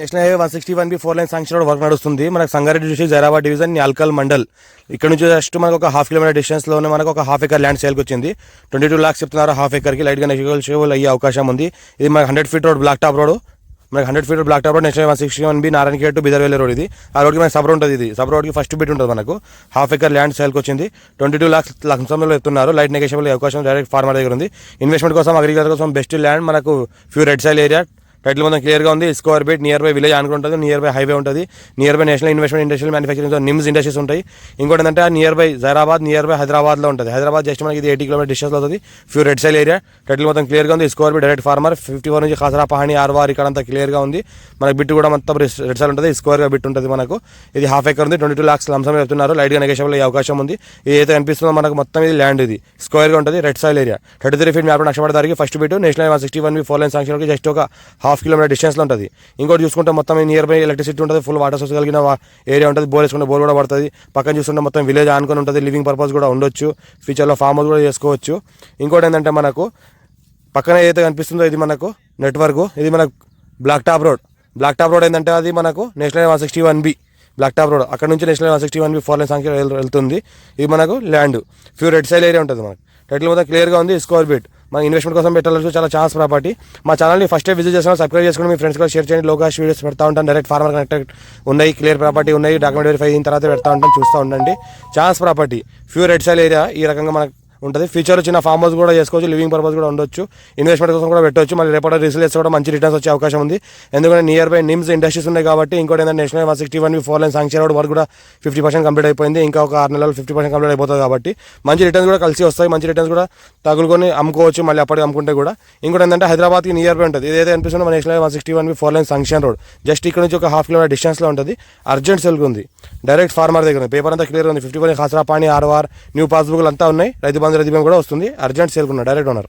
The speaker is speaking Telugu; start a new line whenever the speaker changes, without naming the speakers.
National highway 161B 4 line sanction road work నడుస్తుంది. మనకు సంగారెడ్డి డిస్ట్రిక్ట్ జైరాబాద్ డివిజన్ న్యాల్కల్ మండల్ ఇక్కడ నుంచి జస్ట్ మనకు ఒక హాఫ్ కిలోమీటర్ డిస్టెన్స్లోనే మనకు ఒక హాఫ్ ఎకర్ ల్యాండ్ సేల్కి వచ్చింది. 22 lakhs చెప్తున్నారు హాఫ్ ఎకర్కి. లైట్గా నెగోషియబుల్ అయ్యే అవకాశం ఉంది. ఇది మనకు 100 feet road black top road. మనకి 100 feet black top road national 161B Narayankhed to బిదర్వేలి రోడ్. ఇది ఆ రోడ్కి మనకి సబ్ రోడ్ ఉంటుంది. ఇది సబ్ రోడ్కి ఫస్ట్ బిట్ ఉంటుంది. మనకు హాఫ్ ఎకర్ ల్యాండ్ సేల్కి వచ్చింది. 22 lakhs లక్షంలో చెప్తున్నారు. లైట్ నెగోషియబుల్ అవకాశం డైరెక్ట్ ఫార్మర్ దగ్గర ఉంది. ఇన్వెస్ట్మెంట్ కోసం అగ్రికల్చర్ కోసం బెస్ట్ ల్యాండ్. మనకు few red soil area title మొత్తం క్లియర్గా ఉంది. Square beat near by village అనుకుంటుంది. నియర్ బై హైవే ఉంటుంది. Near by national investment industrial manufacturing NIMS industries ఉంటాయి. ఇంకోటి ఏంటంటే near by Zaheerabad near by హైదరాబాద్లో ఉంటుంది. హైదరాబాద్ జస్ట్ మనకి ఇది 80 kilometers డిస్టెన్స్లో అవుతుంది. Few red soil area title మొత్తం క్లియర్గా ఉంది. స్క్వేర్ బీట్ డైరెక్ట్ ఫార్మర్ 54 నుంచి ఖాసరా పహాణి ఆర్వార్ ఇక్కడ అంతా క్లియర్గా ఉంది. మనకి బిట్ కూడా మొత్తం రెడ్ సైల్ ఉంటుంది. స్క్వేర్గా బిట్ ఉంటుంది. మనకు ఇది హాఫ్ ఎకర్ ఉంది. 22 lakhs లంసం చెప్తున్నారు. లైట్గా నెగోషియబుల్ అయ్యే అవకాశం ఉంది. ఏదైతే కనిపిస్తుందో మనకు మొత్తం ఇది ల్యాండ్ ఇది స్క్వేర్గా ఉంటుంది. Red soil area 33 feet map నక్షపడ దారికి first bit national 161B 4 line sanction just ఒక హాఫ్ కిలోమీటర్ డిస్టెన్స్లో ఉంటుంది. ఇంకోటి చూసుకుంటే మొత్తం నియర్ బై ఎలక్ట్రిసిటీ ఉంటుంది. ఫుల్ వాటర్ సోర్స్ కలిగిన ఏరియా ఉంటుంది. బోర్ వేసుకుంటే బోర్ కూడా పడుతుంది. పక్కన చూసుకుంటే మొత్తం విలేజ్ ఆనుకొని ఉంటుంది. లివింగ్ పర్పస్ కూడా ఉండొచ్చు. ఫ్యూచర్లో ఫామ్ హౌస్ కూడా చేసుకోవచ్చు. ఇంకోటి ఏంటంటే మనకు పక్కన ఏదైతే కనిపిస్తుందో ఇది మనకు నెట్వర్క్. ఇది మనకు black top road. Black top road ఏంటంటే అది మనకు national 161B black top road. అక్కడ నుంచి నేషనల్ 161B 4 లైన్ శాంక్షన్ వెళ్తుంది. ఇది మనకు land few red soil area ఉంటుంది. మనకు టైటిల్ మొత్తం క్లియర్గా ఉంది. స్క్వేర్ బీట్ మన ఇన్వెస్ట్మెంట్ కోసం పెట్టాల్సి చాలా ఛాన్స్ ప్రాపర్టీ. మా ఛానల్ని ఫస్ట్ టైం విజిట్ చేసిన సబ్స్క్రైబ్ చేసుకుని మీ ఫ్రెండ్స్ కూడా షేర్ చేయండి. లో కాస్ట్ వీడియోస్ పెడతా ఉంటాను. డైరెక్ట్ ఫార్మర్ కనెక్టెడ్ ఉన్నాయి. క్లియర్ ప్రాపర్టీ ఉన్నాయి. డాక్యుమెంట్ వెరిఫై అయిన తర్వాత పెడతా ఉంటాను. చూస్తూ ఉండండి. Chance property few red soil area ఈ రకంగా మనకు ఉంటుంది. ఫ్యూచర్లో చిన్న ఫామ్ హౌస్ కూడా చేసుకోవచ్చు. లివింగ్ పర్పస్ కూడా ఉండొచ్చు. ఇన్వెస్ట్మెంట్ కోసం కూడా పెట్టవచ్చు. మళ్ళీ రేపటి రిసీవ్ చేస్తే కూడా మంచి రిటర్న్స్ వచ్చే అవకాశం ఉంది. ఎందుకంటే నియర్ బై నిమ్స్ ఇండస్ట్రీస్ ఉన్నాయి కాబట్టి. ఇంకోటి ఏంటంటే national 161B 4 line sanction road వరకు కూడా 50% కంప్లీట్ అయిపోయింది. ఇంకా ఒక 6 నెలలు 50% కంప్లీట్ అయిపోతుంది కాబట్టి మంచి రిటర్న్స్ కూడా కలిసి వస్తాయి. మంచి రిటర్న్స్ కూడా తగులుకొని అమ్ముకోవచ్చు. మళ్ళీ అప్పటికి అమ్ముకుంటే కూడా. ఇంకోటి ఏంటంటే హైదరాబాద్కి నియర్ బై ఉంటుంది. ఇదైతే అనిపిస్తుంది మన national 161B 4 line sanction road just ఇక్కడ నుంచి ఒక హాఫ్ కిలోమీటర్ డిస్టెన్స్లో ఉంటుంది. అర్జెంట్ సెల్కి ఉంది. డైరెక్ట్ ఫార్మర్ దగ్గర ఉంది. పేపర్ అంతా క్లియర్ ఉంది. 54 ఖాసరా పాణి ఆర్వార్ న్యూ పాస్బుక్లు అంతా ఉన్నాయి. రైతు బంధు కూడా వస్తుంది. అర్జెంట్ సేల్ ఉన్న డైరెక్ట్ ఓనర్.